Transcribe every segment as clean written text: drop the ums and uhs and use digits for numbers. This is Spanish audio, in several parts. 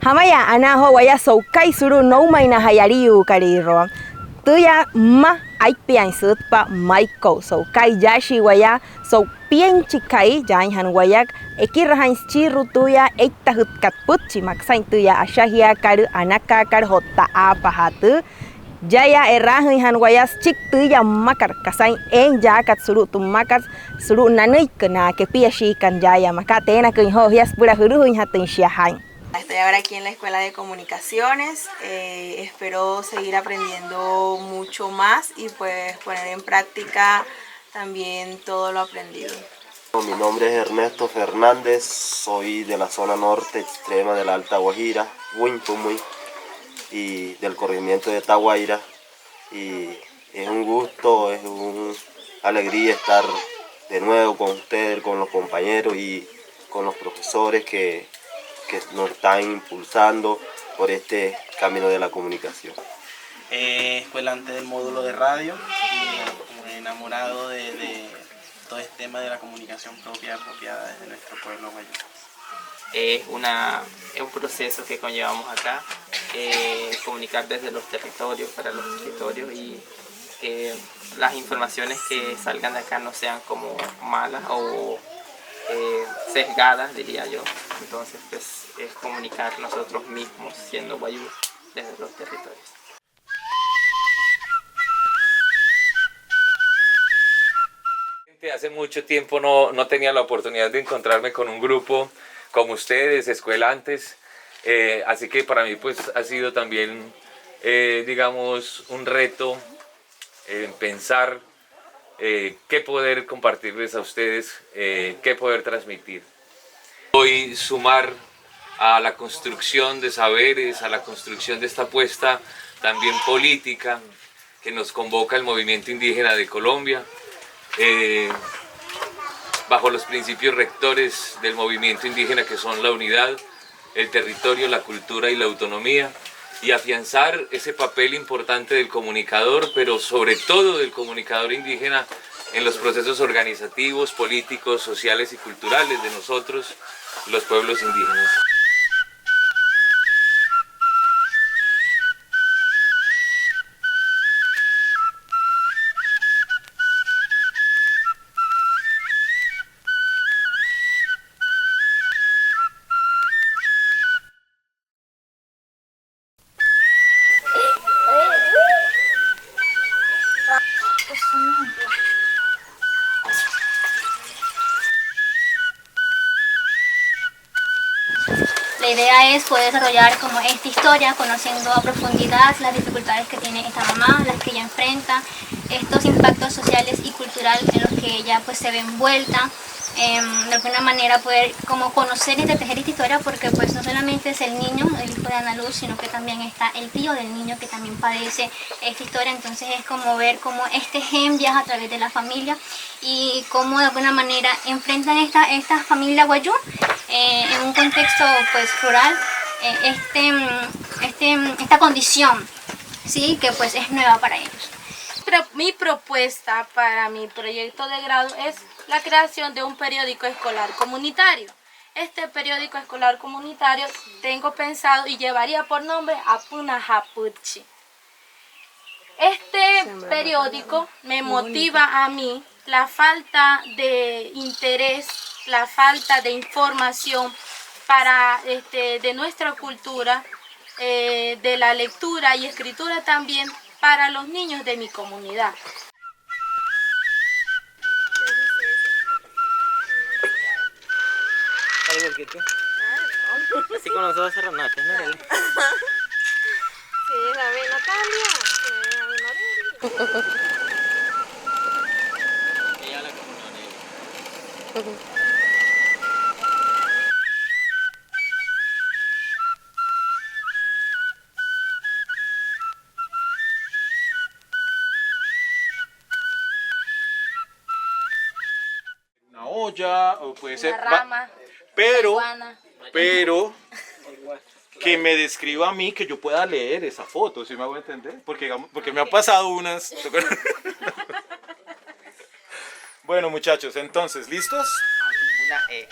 Hamaya anaho waya soukai suru no maina hayariu kariro. Tuya ma ai pian sut pa maiko soukai yashi waya so pian chikai jan han wayak ekirahan chiru tuya ekta hutkat putchi maksain tuya ashahia karu anaka kar hotta apa hatu. Jaya erahan han wayas chik tuya makar kasain en jakat suru tu makar suru nanui kena que piashi kan jaya makatena kun ho hias pura huruhin hatun shiahan. Estoy ahora aquí en la Escuela de Comunicaciones, espero seguir aprendiendo mucho más y pues poner en práctica también todo lo aprendido. Mi nombre es Ernesto Fernández, soy de la zona norte extrema de la Alta Guajira, Huinpumuy, y del corregimiento de Taguaira, y es un gusto, es una alegría estar de nuevo con ustedes, con los compañeros y con los profesores que nos están impulsando por este camino de la comunicación. Escuelante del módulo de radio, enamorado de todo este tema de la comunicación propia apropiada desde nuestro pueblo guayú. Es un proceso que conllevamos acá, comunicar desde los territorios para los territorios y que las informaciones que salgan de acá no sean como malas o sesgadas, diría yo. Entonces pues es comunicar nosotros mismos siendo guayú desde los territorios. Hace mucho tiempo no tenía la oportunidad de encontrarme con un grupo como ustedes, escuelantes, así que para mí pues ha sido también, digamos, un reto pensar qué poder compartirles a ustedes, qué poder transmitir. Hoy sumar a la construcción de saberes, a la construcción de esta apuesta también política que nos convoca el movimiento indígena de Colombia, bajo los principios rectores del movimiento indígena que son la unidad, el territorio, la cultura y la autonomía, y afianzar ese papel importante del comunicador, pero sobre todo del comunicador indígena en los procesos organizativos, políticos, sociales y culturales de nosotros, los pueblos indígenas. La idea es poder desarrollar como esta historia, conociendo a profundidad las dificultades que tiene esta mamá, las que ella enfrenta, estos impactos sociales y culturales en los que ella pues se ve envuelta, de alguna manera poder como conocer y entretejer esta historia, porque pues no solamente es el niño, el hijo de Ana Luz, sino que también está el tío del niño que también padece esta historia. Entonces es como ver cómo este gen viaja a través de la familia y cómo de alguna manera enfrentan esta familia guayú en un contexto pues rural, esta condición, ¿sí? Que pues es nueva para ellos. Mi propuesta para mi proyecto de grado es la creación de un periódico escolar comunitario. Este periódico escolar comunitario tengo pensado y llevaría por nombre Apuna Hapuchi. Este periódico me motiva a mí la falta de interés, la falta de información para de nuestra cultura, de la lectura y escritura también para los niños de mi comunidad. Así como nosotros cerramos, no, no. Sí, la ve Natalia. Ella la comunión. Una olla, o puede ser... Rama, pero marihuana. que me describa a mí, que yo pueda leer esa foto, ¿sí me hago entender? Porque me han pasado unas... Bueno, muchachos, entonces, ¿listos? Una E.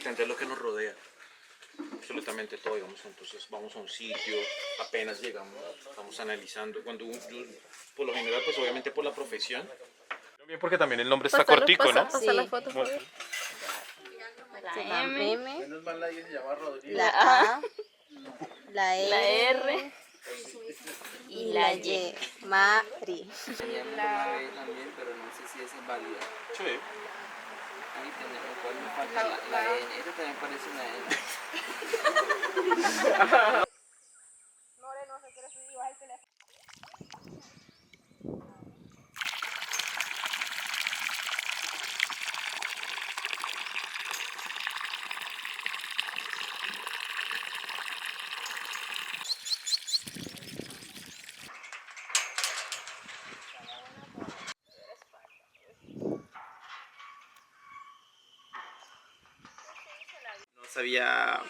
entender lo que nos rodea. Absolutamente todo, digamos, entonces vamos a un sitio, apenas llegamos, estamos analizando, por lo general, pues obviamente por la profesión. Bien, porque también el nombre está cortico, ¿no? Pasa la foto, por favor. La M, la A, la R y la Y. Mari. La B también, pero no sé si esa es válida. Sí. Ahí tenemos, ¿cuál me falta? La N, esta también parece una N. No sabía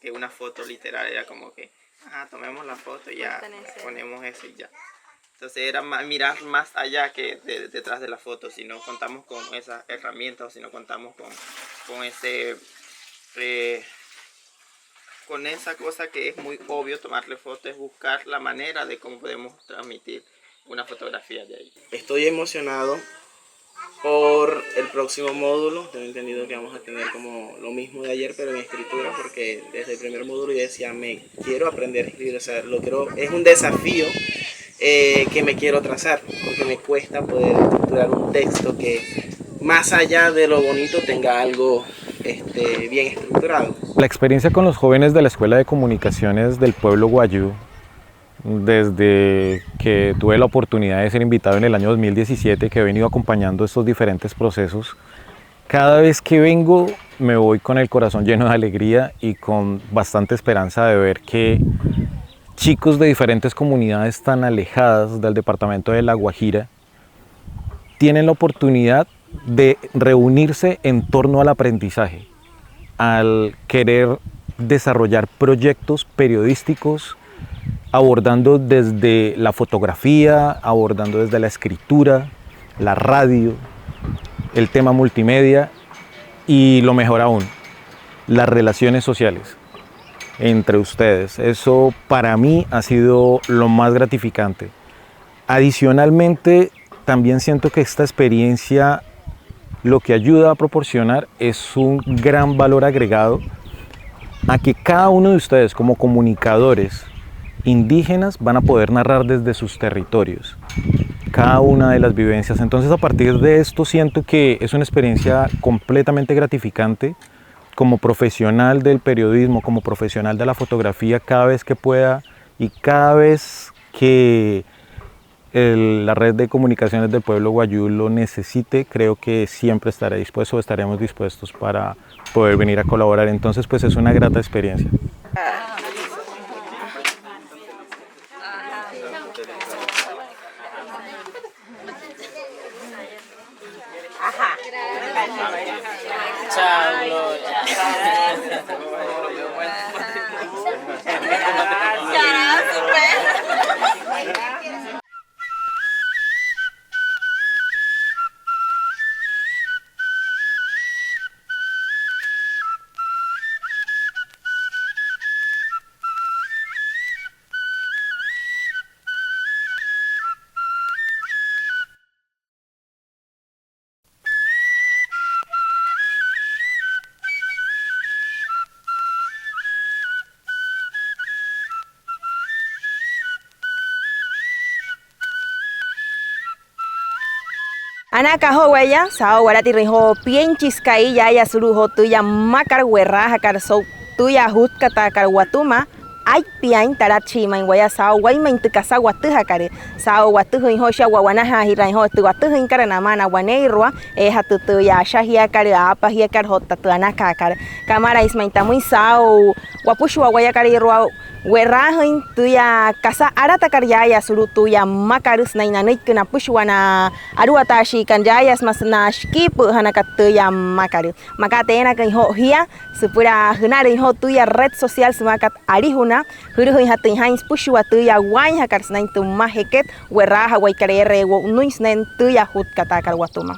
que una foto literal era como que, tomemos la foto y ya ponemos eso y ya. Entonces era mirar más allá que detrás de la foto, si no contamos con esas herramientas o si no contamos con esa cosa que es muy obvio tomarle foto, es buscar la manera de cómo podemos transmitir una fotografía de ahí. Estoy emocionado por el próximo módulo. Tengo entendido que vamos a tener como lo mismo de ayer, pero en escritura, porque desde el primer módulo yo decía, quiero aprender a escribir, o sea, es un desafío que me quiero trazar, porque me cuesta poder estructurar un texto que más allá de lo bonito tenga algo bien estructurado. La experiencia con los jóvenes de la Escuela de Comunicaciones del Pueblo Wayuu, desde que tuve la oportunidad de ser invitado en el año 2017, que he venido acompañando estos diferentes procesos, cada vez que vengo me voy con el corazón lleno de alegría y con bastante esperanza de ver que chicos de diferentes comunidades tan alejadas del departamento de La Guajira tienen la oportunidad de reunirse en torno al aprendizaje, al querer desarrollar proyectos periodísticos, abordando desde la fotografía, abordando desde la escritura, la radio, el tema multimedia y lo mejor aún, las relaciones sociales entre ustedes. Eso para mí ha sido lo más gratificante. Adicionalmente, también siento que esta experiencia lo que ayuda a proporcionar es un gran valor agregado a que cada uno de ustedes como comunicadores indígenas van a poder narrar desde sus territorios cada una de las vivencias. Entonces, a partir de esto siento que es una experiencia completamente gratificante como profesional del periodismo, como profesional de la fotografía, cada vez que pueda y cada vez que la red de comunicaciones del pueblo Wayuu lo necesite, creo que siempre estaré dispuesto o estaremos dispuestos para poder venir a colaborar. Entonces, pues es una grata experiencia. Anaka Howaya, Sao Warati Riho, Pienchis Kaija, Yasuruho, Tuya Makar Werra, Hakar So, Tuya Hutkata Karwatuma, Ai Piain Tarachi, Mainwaya Sao, Wayman Tukasa Watu Hakare, Sao Watu in Hosha, Wanaha, Hiranho, Tuatu in Karanamana, Waneirua, Hatutuya, Shahia Kariapa, Hiakar Hota, Anakakar, Kamara is Maintamui Sao, Wapushua Wayakari. Werahin tuya kasa arata karyaya suru tuya makarus na inanit na pushwana aruatashi kanjayas mas na skip hanakat tuya makaru makatena kan ho hia supura hunari ho tuya red social semakat arihuna huruhin hatin hains pushwa tuya wain hakar snain tu maheket weraha waikarere wo nuisnen tuya hut katakar watuma.